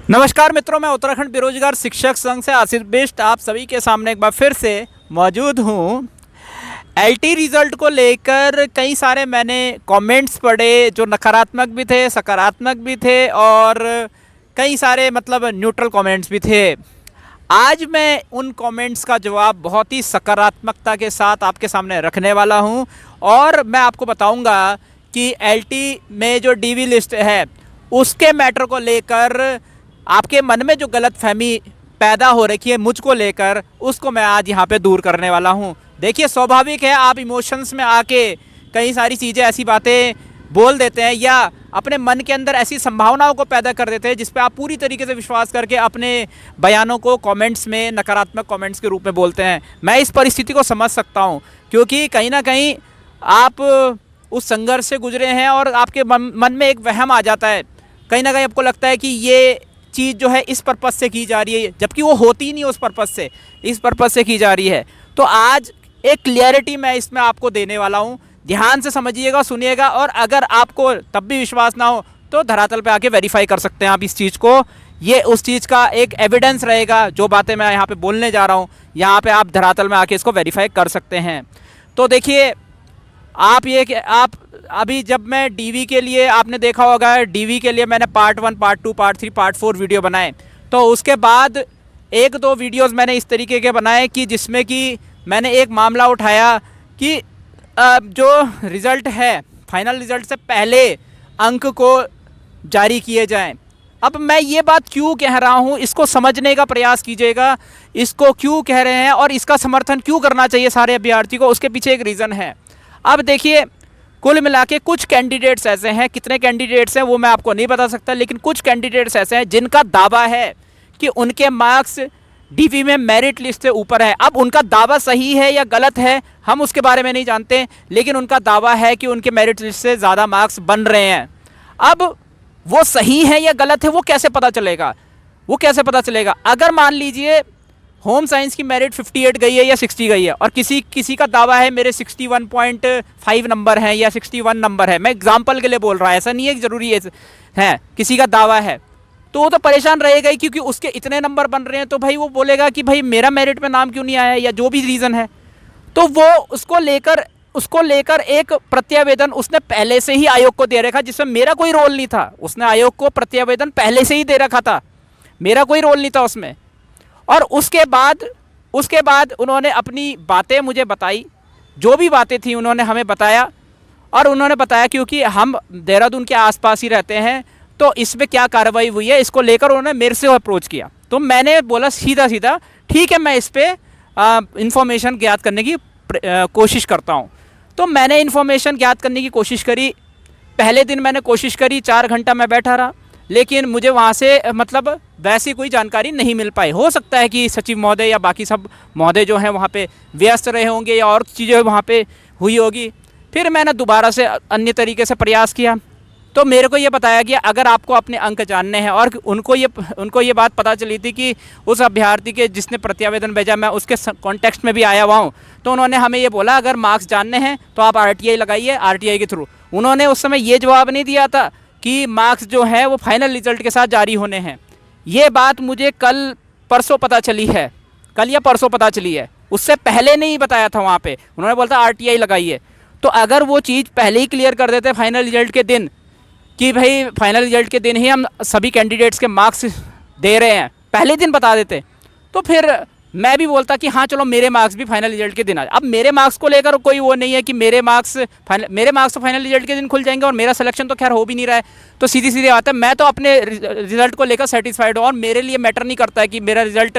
नमस्कार मित्रों, मैं उत्तराखंड बेरोजगार शिक्षक संघ से आशीष बिष्ट आप सभी के सामने एक बार फिर से मौजूद हूँ। एलटी रिज़ल्ट को लेकर कई सारे मैंने कमेंट्स पढ़े जो नकारात्मक भी थे, सकारात्मक भी थे और कई सारे न्यूट्रल कमेंट्स भी थे। आज मैं उन कमेंट्स का जवाब बहुत ही सकारात्मकता के साथ आपके सामने रखने वाला हूँ और मैं आपको बताऊँगा कि एलटी में जो डीवी लिस्ट है उसके मैटर को लेकर आपके मन में जो गलतफहमी पैदा हो रखी है मुझको लेकर, उसको मैं आज यहाँ पे दूर करने वाला हूँ। देखिए, स्वाभाविक है आप इमोशंस में आके कई सारी चीज़ें, ऐसी बातें बोल देते हैं या अपने मन के अंदर ऐसी संभावनाओं को पैदा कर देते हैं जिस पे आप पूरी तरीके से विश्वास करके अपने बयानों को कमेंट्स में नकारात्मक कमेंट्स के रूप में बोलते हैं। मैं इस परिस्थिति को समझ सकता हूँ क्योंकि कहीं ना कहीं आप उस संघर्ष से गुजरे हैं और आपके मन में एक वहम आ जाता है। कहीं ना कहीं आपको लगता है कि ये चीज़ जो है इस पर्पज़ से की जा रही है, जबकि वो होती ही नहीं उस पर्पज़ से, इस पर्पज़ से की जा रही है। तो आज एक क्लियरिटी मैं इसमें आपको देने वाला हूँ, ध्यान से समझिएगा, सुनिएगा और अगर आपको तब भी विश्वास ना हो तो धरातल पे आके वेरीफाई कर सकते हैं आप इस चीज़ को। ये उस चीज़ का एक एविडेंस रहेगा, जो बातें मैं यहाँ पे बोलने जा रहा हूँ यहाँ पे आप धरातल में आके इसको वेरीफाई कर सकते हैं। तो देखिए, आप अभी जब मैं डीवी के लिए, आपने देखा होगा डीवी के लिए मैंने part 1, part 2, part 3, part 4 video बनाए। तो उसके बाद एक दो वीडियोस मैंने इस तरीके के बनाए कि जिसमें कि मैंने एक मामला उठाया कि जो रिज़ल्ट है, फाइनल रिज़ल्ट से पहले अंक को जारी किए जाएं। अब मैं ये बात क्यों कह रहा हूँ, इसको समझने का प्रयास कीजिएगा, इसको क्यों कह रहे हैं और इसका समर्थन क्यों करना चाहिए सारे अभ्यर्थी को, उसके पीछे एक रीज़न है। अब देखिए, कुल मिला के कुछ कैंडिडेट्स ऐसे हैं, कितने कैंडिडेट्स हैं वो मैं आपको नहीं बता सकता, लेकिन कुछ कैंडिडेट्स ऐसे हैं जिनका दावा है कि उनके मार्क्स डीवी में मेरिट लिस्ट से ऊपर है। अब उनका दावा सही है या गलत है हम उसके बारे में नहीं जानते, लेकिन उनका दावा है कि उनके मेरिट लिस्ट से ज़्यादा मार्क्स बन रहे हैं। अब वो सही है या गलत है वो कैसे पता चलेगा, अगर मान लीजिए होम साइंस की मेरिट 58 गई है या 60 गई है और किसी का दावा है मेरे 61.5 नंबर है या 61 नंबर है, मैं एग्जांपल के लिए बोल रहा हूँ, ऐसा नहीं है कि ज़रूरी है, किसी का दावा है, तो वो तो परेशान रहेगा ही क्योंकि उसके इतने नंबर बन रहे हैं। तो भाई वो बोलेगा कि भाई मेरा मेरिट में नाम क्यों नहीं आया या जो भी रीज़न है। तो वो उसको लेकर एक प्रत्यावेदन उसने पहले से ही आयोग को दे रखा, जिसमें मेरा कोई रोल नहीं था। उसने आयोग को प्रत्यावेदन पहले से ही दे रखा था, मेरा कोई रोल नहीं था उसमें। और उसके बाद उन्होंने अपनी बातें मुझे बताई, जो भी बातें थी उन्होंने हमें बताया। और उन्होंने बताया क्योंकि हम देहरादून के आसपास ही रहते हैं तो इस पर क्या कार्रवाई हुई है इसको लेकर उन्होंने मेरे से अप्रोच किया। तो मैंने बोला सीधा ठीक है, मैं इस पर इंफॉर्मेशन ज्ञात करने की कोशिश करता हूँ। तो मैंने इन्फॉर्मेशन ज्ञात करने की कोशिश करी। पहले दिन मैंने कोशिश करी, 4 घंटा मैं बैठा रहा, लेकिन मुझे वहाँ से वैसी कोई जानकारी नहीं मिल पाई। हो सकता है कि सचिव महोदय या बाकी सब महोदय जो हैं वहाँ पे व्यस्त रहे होंगे या और चीज़ें वहाँ पे हुई होगी। फिर मैंने दोबारा से अन्य तरीके से प्रयास किया तो मेरे को ये बताया गया अगर आपको अपने अंक जानने हैं, और उनको ये बात पता चली थी कि उस अभ्यर्थी के जिसने प्रत्यावेदन भेजा मैं उसके कॉन्टेक्स्ट में भी आया हुआ हूँ, तो उन्होंने हमें ये बोला अगर मार्क्स जानने हैं तो आप RTI लगाइए, RTI के थ्रू। उन्होंने उस समय ये जवाब नहीं दिया था कि मार्क्स जो है वो फाइनल रिजल्ट के साथ जारी होने हैं। ये बात मुझे कल परसों पता चली है, कल या परसों पता चली है, उससे पहले नहीं बताया था। वहाँ पे उन्होंने बोला था RTI लगाइए। तो अगर वो चीज़ पहले ही क्लियर कर देते फाइनल रिजल्ट के दिन कि भाई फाइनल रिजल्ट के दिन ही हम सभी कैंडिडेट्स के मार्क्स दे रहे हैं, पहले दिन बता देते, तो फिर मैं भी बोलता कि हाँ चलो मेरे मार्क्स भी फाइनल रिजल्ट के दिन आ। अब मेरे मार्क्स को लेकर कोई वो नहीं है कि मेरे मार्क्स तो फाइनल रिजल्ट के दिन खुल जाएंगे और मेरा सिलेक्शन तो खैर हो भी नहीं रहा है। तो सीधी बात है, मैं तो अपने रिजल्ट को लेकर सेटिस्फाइड हूँ और मेरे लिए मैटर नहीं करता है कि मेरा रिजल्ट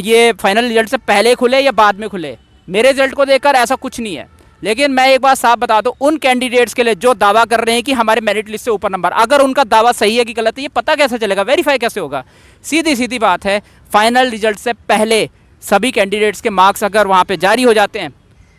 ये फाइनल रिजल्ट से पहले खुले या बाद में खुले। मेरे रिजल्ट को देखकर ऐसा कुछ नहीं है। लेकिन मैं एक बात साफ बता दूं उन कैंडिडेट्स के लिए जो दावा कर रहे हैं कि हमारे मेरिट लिस्ट से ऊपर नंबर, अगर उनका दावा सही है कि गलत है ये पता कैसे चलेगा, वेरीफाई कैसे होगा। सीधी बात है, फाइनल रिजल्ट से पहले सभी कैंडिडेट्स के मार्क्स अगर वहाँ पे जारी हो जाते हैं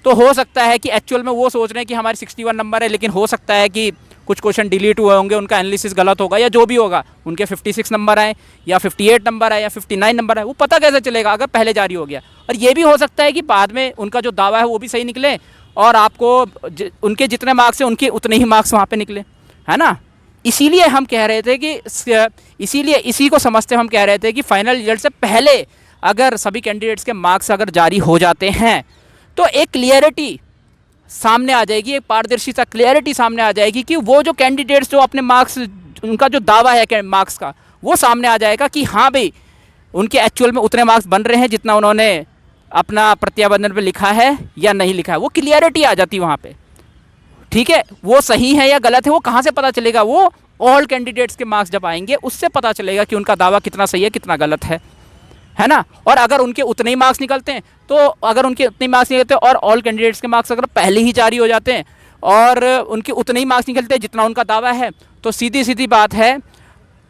तो हो सकता है कि एक्चुअल में वो सोच रहे हैं कि हमारे 61 नंबर है, लेकिन हो सकता है कि कुछ क्वेश्चन डिलीट हुए होंगे, उनका एनालिसिस गलत होगा या जो भी होगा, उनके 56 नंबर आए या 58 नंबर आए या 59 नंबर आए, वो पता कैसे चलेगा अगर पहले जारी हो गया। और ये भी हो सकता है कि बाद में उनका जो दावा है वो भी सही निकले और आपको उनके जितने मार्क्स हैं उनके उतने ही मार्क्स वहाँ पे निकले, है ना। इसीलिए हम कह रहे थे कि इसीलिए इसी को समझते हम कह रहे थे कि फाइनल रिजल्ट से पहले अगर सभी कैंडिडेट्स के मार्क्स अगर जारी हो जाते हैं तो एक क्लियरिटी सामने आ जाएगी, एक पारदर्शिता, क्लियरिटी सामने आ जाएगी कि वो जो कैंडिडेट्स जो अपने मार्क्स, उनका जो दावा है मार्क्स का, वो सामने आ जाएगा कि हाँ भाई उनके एक्चुअल में उतने मार्क्स बन रहे हैं जितना उन्होंने अपना प्रत्याबंधन पे लिखा है या नहीं लिखा है। वो क्लियरिटी आ जाती है वहाँ पे, ठीक है। वो सही है या गलत है वो कहाँ से पता चलेगा? वो ऑल कैंडिडेट्स के मार्क्स जब आएंगे उससे पता चलेगा कि उनका दावा कितना सही है कितना गलत है ना। और अगर उनके उतने ही मार्क्स निकलते हैं तो अगर उनके उतने मार्क्स निकलते हैं और ऑल कैंडिडेट्स के मार्क्स अगर पहले ही जारी हो जाते हैं और उनके उतने ही मार्क्स निकलते हैं जितना उनका दावा है, तो सीधी सीधी बात है,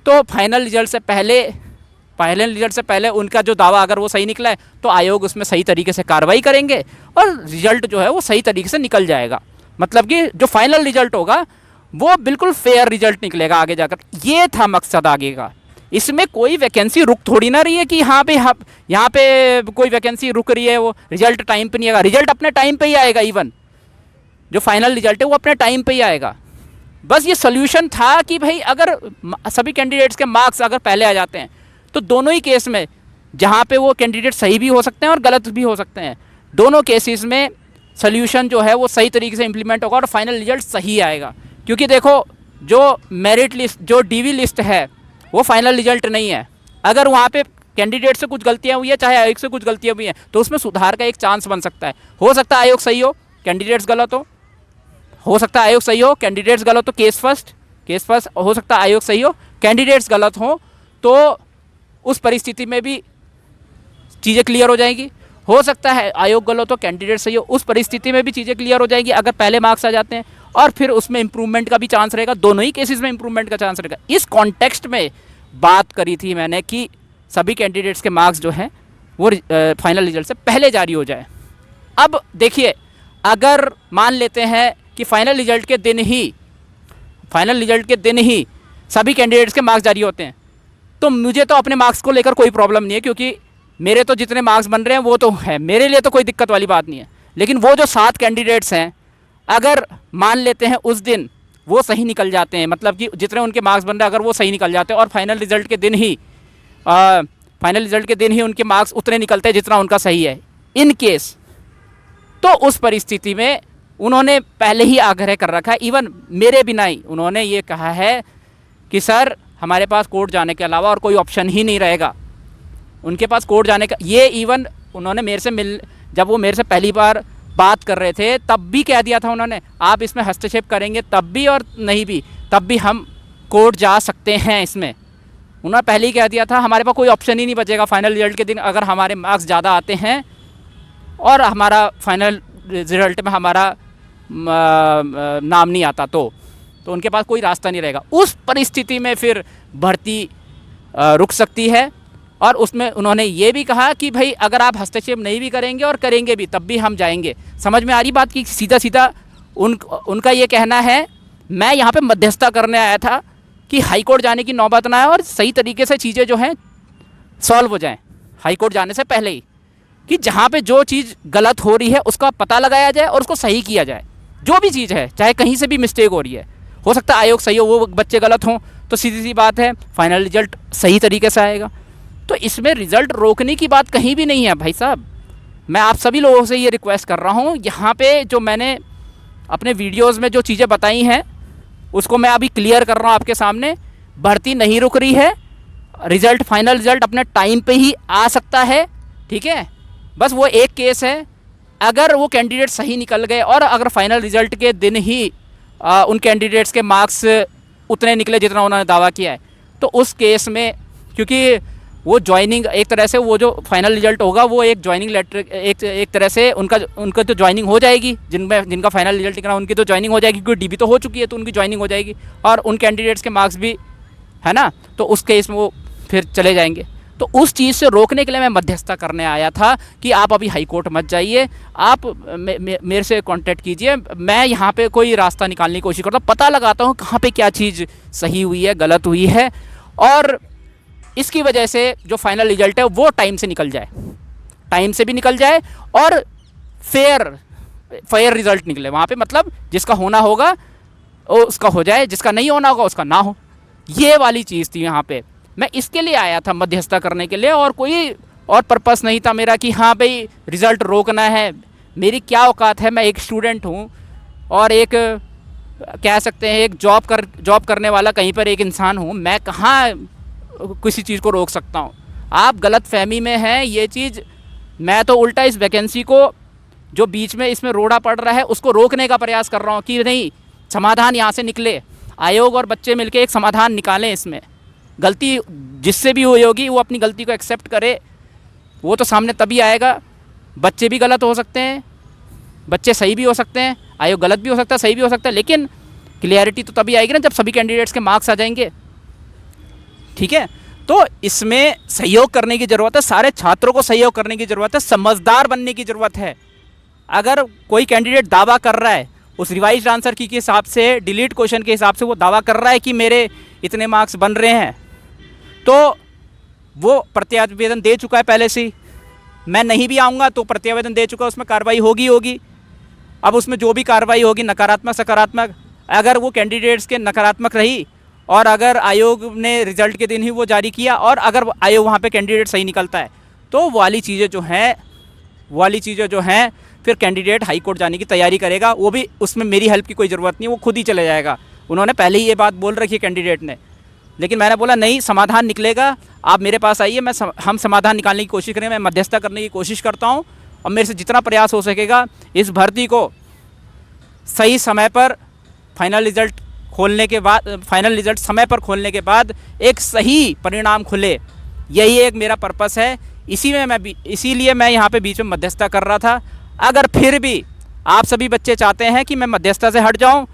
तो फाइनल रिजल्ट से पहले उनका जो दावा अगर वो सही निकला है तो आयोग उसमें सही तरीके से कार्रवाई करेंगे और रिजल्ट जो है वो सही तरीके से निकल जाएगा। मतलब कि जो फाइनल रिजल्ट होगा वो बिल्कुल फेयर रिजल्ट निकलेगा आगे जाकर। ये था मकसद आगे का। इसमें कोई वैकेंसी रुक थोड़ी ना रही है कि हाँ पे यहाँ पे कोई वैकेंसी रुक रही है, वो रिजल्ट टाइम पे नहीं आएगा। रिजल्ट अपने टाइम पे ही आएगा, इवन जो फाइनल रिजल्ट है वो अपने टाइम पे ही आएगा। बस ये सोल्यूशन था कि भाई अगर सभी कैंडिडेट्स के मार्क्स अगर पहले आ जाते हैं तो दोनों ही केस में, जहाँ पे वो कैंडिडेट सही भी हो सकते हैं और गलत भी हो सकते हैं, दोनों केसेस में सोल्यूशन जो है वो सही तरीके से इंप्लीमेंट होगा और फाइनल रिजल्ट सही आएगा। क्योंकि देखो जो मेरिट लिस्ट, जो डीवी लिस्ट है वो फाइनल रिजल्ट नहीं है। अगर वहाँ पे कैंडिडेट से कुछ गलतियाँ हुई है, चाहे आयोग से कुछ गलतियाँ हुई हैं, तो उसमें सुधार का एक चांस बन सकता है। हो सकता है आयोग सही हो, कैंडिडेट्स गलत हो सकता है आयोग सही हो, कैंडिडेट्स गलत हो, केस फर्स्ट हो सकता है आयोग सही हो, कैंडिडेट्स गलत हो, तो उस परिस्थिति में भी चीज़ें क्लियर हो जाएंगी। हो सकता है आयोग गलत हो, कैंडिडेट सही हो, उस परिस्थिति में भी चीज़ें क्लियर हो जाएंगी अगर पहले मार्क्स आ जाते हैं, और फिर उसमें इंप्रूवमेंट का भी चांस रहेगा। दोनों ही केसेस में इंप्रूवमेंट का चांस रहेगा। इस कॉन्टेक्स्ट में बात करी थी मैंने कि सभी कैंडिडेट्स के मार्क्स जो हैं वो फाइनल रिजल्ट से पहले जारी हो जाए। अब देखिए, अगर मान लेते हैं कि फाइनल रिजल्ट के दिन ही सभी कैंडिडेट्स के मार्क्स जारी होते हैं, तो मुझे तो अपने मार्क्स को लेकर कोई प्रॉब्लम नहीं है, क्योंकि मेरे तो जितने मार्क्स बन रहे हैं वो तो है, मेरे लिए तो कोई दिक्कत वाली बात नहीं है। लेकिन वो जो 7 कैंडिडेट्स हैं, अगर मान लेते हैं उस दिन वो सही निकल जाते हैं, मतलब कि जितने उनके मार्क्स बन रहे हैं अगर वो सही निकल जाते हैं और फाइनल रिजल्ट के दिन ही उनके मार्क्स उतने निकलते हैं जितना उनका सही है, इन केस, तो उस परिस्थिति में उन्होंने पहले ही आग्रह कर रखा है, इवन मेरे बिना ही उन्होंने ये कहा है कि सर हमारे पास कोर्ट जाने के अलावा और कोई ऑप्शन ही नहीं रहेगा। उनके पास कोर्ट जाने का, ये इवन उन्होंने मेरे से जब वो मेरे से पहली बार बात कर रहे थे तब भी कह दिया था उन्होंने, आप इसमें हस्तक्षेप करेंगे तब भी और नहीं भी तब भी हम कोर्ट जा सकते हैं। इसमें उन्होंने पहले ही कह दिया था, हमारे पास कोई ऑप्शन ही नहीं बचेगा फाइनल रिजल्ट के दिन अगर हमारे मार्क्स ज़्यादा आते हैं और हमारा फाइनल रिजल्ट में हमारा नाम नहीं आता, तो उनके पास कोई रास्ता नहीं रहेगा। उस परिस्थिति में फिर भर्ती रुक सकती है। और उसमें उन्होंने ये भी कहा कि भाई अगर आप हस्तक्षेप नहीं भी करेंगे और करेंगे भी तब भी हम जाएंगे। समझ में आ रही बात कि सीधा सीधा उनका ये कहना है, मैं यहाँ पे मध्यस्थता करने आया था कि हाई कोर्ट जाने की नौबत ना आए और सही तरीके से चीज़ें जो हैं सॉल्व हो जाएं हाई कोर्ट जाने से पहले ही, कि जहाँ पे जो चीज़ गलत हो रही है उसका पता लगाया जाए और उसको सही किया जाए। जो भी चीज़ है, चाहे कहीं से भी मिस्टेक हो रही है, हो सकता है आयोग सही हो, वो बच्चे गलत हों, तो सीधी सी बात है फाइनल रिजल्ट सही तरीके से आएगा। तो इसमें रिज़ल्ट रोकने की बात कहीं भी नहीं है भाई साहब। मैं आप सभी लोगों से ये रिक्वेस्ट कर रहा हूँ, यहाँ पे जो मैंने अपने वीडियोस में जो चीज़ें बताई हैं उसको मैं अभी क्लियर कर रहा हूँ आपके सामने। भर्ती नहीं रुक रही है, रिज़ल्ट, फाइनल रिज़ल्ट अपने टाइम पे ही आ सकता है, ठीक है। बस वो एक केस है, अगर वो कैंडिडेट सही निकल गए और अगर फाइनल रिज़ल्ट के दिन ही उन कैंडिडेट्स के मार्क्स उतने निकले जितना उन्होंने दावा किया है, तो उस केस में, क्योंकि वो ज्वाइनिंग एक तरह से, वो जो फाइनल रिजल्ट होगा वो एक ज्वाइनिंग लेटर, एक तरह से उनका तो ज्वाइनिंग हो जाएगी, जिनका फाइनल रिजल्ट निकला उनकी तो ज्वाइनिंग हो जाएगी, क्योंकि डीबी तो हो चुकी है तो उनकी ज्वाइनिंग हो जाएगी और उन कैंडिडेट्स के मार्क्स भी है ना, तो उस केस में वो फिर चले जाएंगे। तो उस चीज़ से रोकने के लिए मैं मध्यस्थता करने आया था कि आप अभी हाई कोर्ट मत जाइए, आप मेरे से कांटेक्ट कीजिए, मैं यहाँ पे कोई रास्ता निकालने की कोशिश करता हूँ, पता लगाता हूँ कहाँ पे क्या चीज़ सही हुई है, गलत हुई है, और इसकी वजह से जो फाइनल रिजल्ट है वो टाइम से निकल जाए, टाइम से भी निकल जाए और फेयर रिजल्ट निकले वहाँ पे। मतलब जिसका होना होगा उसका हो जाए, जिसका नहीं होना होगा उसका ना हो। ये वाली चीज़ थी यहाँ पे। मैं इसके लिए आया था, मध्यस्थता करने के लिए, और कोई और पर्पस नहीं था मेरा कि हाँ भाई रिज़ल्ट रोकना है। मेरी क्या औकात है, मैं एक स्टूडेंट हूँ और एक कह सकते हैं एक जॉब करने वाला कहीं पर एक इंसान हूँ। मैं कहाँ किसी चीज़ को रोक सकता हूँ। आप गलत फहमी में हैं ये चीज़। मैं तो उल्टा इस वैकेंसी को जो बीच में इसमें रोड़ा पड़ रहा है उसको रोकने का प्रयास कर रहा हूँ कि नहीं, समाधान यहाँ से निकले। आयोग और बच्चे मिलकर एक समाधान निकालें। इसमें गलती जिससे भी हुई होगी वो अपनी गलती को एक्सेप्ट करे। वो तो सामने तभी आएगा। बच्चे भी गलत हो सकते हैं, बच्चे सही भी हो सकते हैं, आयोग गलत भी हो सकता है, सही भी हो सकता है, लेकिन क्लियरिटी तो तभी आएगी ना जब सभी कैंडिडेट्स के मार्क्स आ जाएंगे। ठीक है, तो इसमें सहयोग करने की ज़रूरत है, सारे छात्रों को सहयोग करने की ज़रूरत है, समझदार बनने की ज़रूरत है। अगर कोई कैंडिडेट दावा कर रहा है उस रिवाइज्ड आंसर की के हिसाब से, डिलीट क्वेश्चन के हिसाब से वो दावा कर रहा है कि मेरे इतने मार्क्स बन रहे हैं, तो वो प्रत्यावेदन दे चुका है पहले से ही। मैं नहीं भी आऊँगा तो प्रत्यावेदन दे चुका, उसमें कार्रवाई होगी। अब उसमें जो भी कार्रवाई होगी, नकारात्मक सकारात्मक, अगर वो कैंडिडेट्स के नकारात्मक रही और अगर आयोग ने रिजल्ट के दिन ही वो जारी किया और अगर आयोग वहाँ पे कैंडिडेट सही निकलता है, तो वो वाली चीज़ें जो हैं फिर कैंडिडेट हाई कोर्ट जाने की तैयारी करेगा। वो भी उसमें मेरी हेल्प की कोई ज़रूरत नहीं है, वो खुद ही चले जाएगा। उन्होंने पहले ही ये बात बोल रखी है कैंडिडेट ने, लेकिन मैंने बोला नहीं, समाधान निकलेगा, आप मेरे पास आइए, हम समाधान निकालने की कोशिश करेंगे। मैं मध्यस्थता करने की कोशिश करता हूँ और मेरे से जितना प्रयास हो सकेगा इस भर्ती को सही समय पर फाइनल रिज़ल्ट समय पर खोलने के बाद एक सही परिणाम खुले, यही एक मेरा पर्पस है। इसीलिए मैं यहाँ पे बीच में मध्यस्थता कर रहा था। अगर फिर भी आप सभी बच्चे चाहते हैं कि मैं मध्यस्थता से हट जाऊँ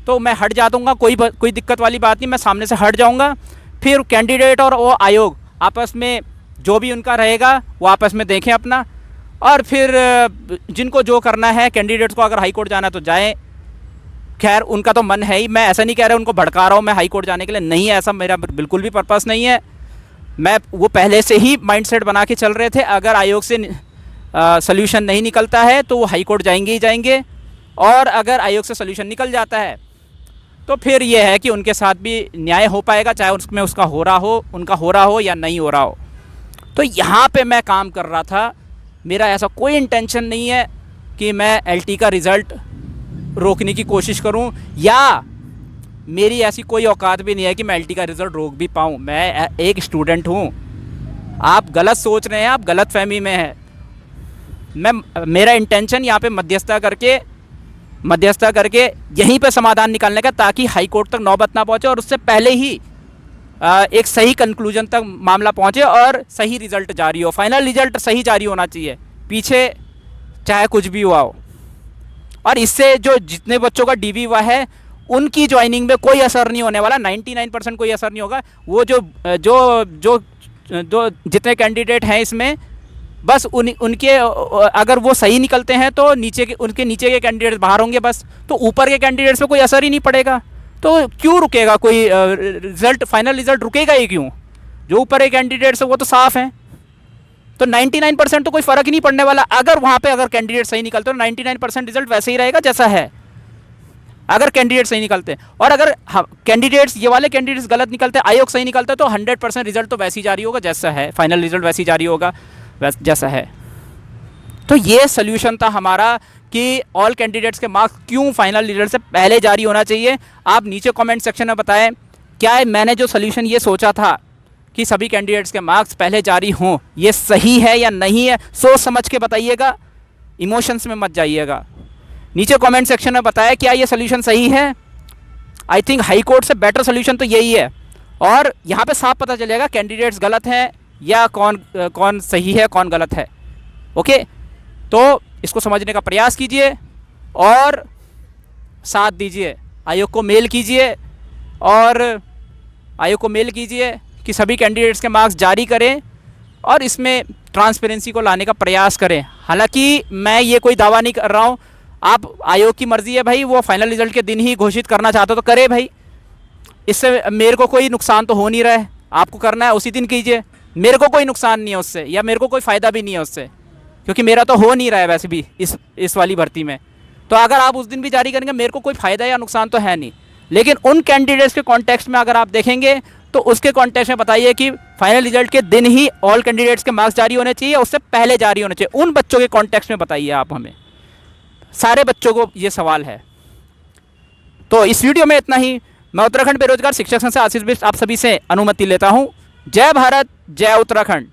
तो मैं हट जा दूँगा, कोई दिक्कत वाली बात नहीं, मैं सामने से हट जाऊँगा। फिर कैंडिडेट और वो आयोग आपस में जो भी उनका रहेगा वो आपस में देखें अपना, और फिर जिनको जो करना है, कैंडिडेट्स को अगर हाई कोर्ट जाना तो जाएं। खैर उनका तो मन है ही, मैं ऐसा नहीं कह रहा उनको भड़का रहा हूँ मैं हाई कोर्ट जाने के लिए, नहीं है, ऐसा मेरा बिल्कुल भी पर्पस नहीं है। वो पहले से ही माइंडसेट बना के चल रहे थे, अगर आयोग से सल्यूशन नहीं निकलता है तो वो हाई कोर्ट जाएंगे ही जाएंगे, और अगर आयोग से सल्यूशन निकल जाता है तो फिर ये है कि उनके साथ भी न्याय हो पाएगा, चाहे उसमें उनका हो रहा हो या नहीं हो रहा हो। तो यहाँ पे मैं काम कर रहा था। मेरा ऐसा कोई इंटेंशन नहीं है कि मैं एलटी का रिज़ल्ट रोकने की कोशिश करूं, या मेरी ऐसी कोई औकात भी नहीं है कि मैं एलटी का रिज़ल्ट रोक भी पाऊं। मैं एक स्टूडेंट हूं। आप गलत सोच रहे हैं, आप गलत फहमी में हैं। मेरा इंटेंशन यहाँ पे मध्यस्थता करके यहीं पे समाधान निकालने का, ताकि हाई कोर्ट तक नौबत ना पहुँचे और उससे पहले ही एक सही कंक्लूजन तक मामला पहुँचे और सही रिज़ल्ट जारी हो। फाइनल रिज़ल्ट सही जारी होना चाहिए, पीछे चाहे कुछ भी हुआ हो। और इससे जो जितने बच्चों का डीवी हुआ है उनकी ज्वाइनिंग में कोई असर नहीं होने वाला, 99% कोई असर नहीं होगा। वो जो जितने कैंडिडेट हैं इसमें, बस उनके अगर वो सही निकलते हैं तो उनके नीचे के कैंडिडेट बाहर होंगे बस, तो ऊपर के कैंडिडेट्स पे कोई असर ही नहीं पड़ेगा। तो क्यों रुकेगा कोई फाइनल रिज़ल्ट रुकेगा ही क्यों? जो ऊपर के कैंडिडेट्स है वो तो साफ हैं, तो 99% तो कोई फ़र्क ही नहीं पड़ने वाला। अगर वहाँ पे अगर कैंडिडेट सही निकलते तो 99% रिजल्ट वैसे ही रहेगा जैसा है, अगर कैंडिडेट सही निकलते। और अगर कैंडिडेट्स ये वाले कैंडिडेट्स गलत निकलते, आयोग सही निकलता, तो 100% रिजल्ट तो वैसे ही जारी होगा जैसा है, फाइनल रिजल्ट वैसे ही जारी होगा जैसा है। तो ये सोल्यूशन था हमारा कि ऑल कैंडिडेट्स के मार्क्स क्यों फाइनल रिजल्ट से पहले जारी होना चाहिए। आप नीचे कमेंट सेक्शन में बताएं, क्या मैंने जो सोल्यूशन ये सोचा था कि सभी कैंडिडेट्स के मार्क्स पहले जारी हों, ये सही है या नहीं है? सोच समझ के बताइएगा, इमोशंस में मत जाइएगा। नीचे कमेंट सेक्शन में बताएं क्या ये सोल्यूशन सही है। आई थिंक हाई कोर्ट से बेटर सोल्यूशन तो यही है, और यहाँ पे साफ पता चलेगा कैंडिडेट्स गलत हैं या कौन सही है, कौन गलत है। ओके, तो इसको समझने का प्रयास कीजिए और साथ दीजिए। आयोग को मेल कीजिए कि सभी कैंडिडेट्स के मार्क्स जारी करें और इसमें ट्रांसपेरेंसी को लाने का प्रयास करें। हालांकि मैं ये कोई दावा नहीं कर रहा हूँ, आप आयोग की मर्ज़ी है भाई, वो फाइनल रिजल्ट के दिन ही घोषित करना चाहते हो तो करे भाई, इससे मेरे को कोई नुकसान तो हो नहीं रहा है। आपको करना है उसी दिन कीजिए, मेरे को कोई नुकसान नहीं है उससे, या मेरे को कोई फ़ायदा भी नहीं है उससे, क्योंकि मेरा तो हो नहीं रहा है वैसे भी इस वाली भर्ती में। तो अगर आप उस दिन भी जारी करेंगे मेरे को कोई फ़ायदा या नुकसान तो है नहीं, लेकिन उन कैंडिडेट्स के कॉन्टेक्स्ट में अगर आप देखेंगे तो उसके कॉन्टेक्स्ट में बताइए कि फाइनल रिजल्ट के दिन ही ऑल कैंडिडेट्स के मार्क्स जारी होने चाहिए, उससे पहले जारी होने चाहिए, उन बच्चों के कॉन्टेक्स्ट में बताइए आप हमें। सारे बच्चों को ये सवाल है। तो इस वीडियो में इतना ही। मैं उत्तराखंड बेरोजगार शिक्षक संघ से आशीष बिष्ट आप सभी से अनुमति लेता हूँ। जय भारत, जय उत्तराखंड।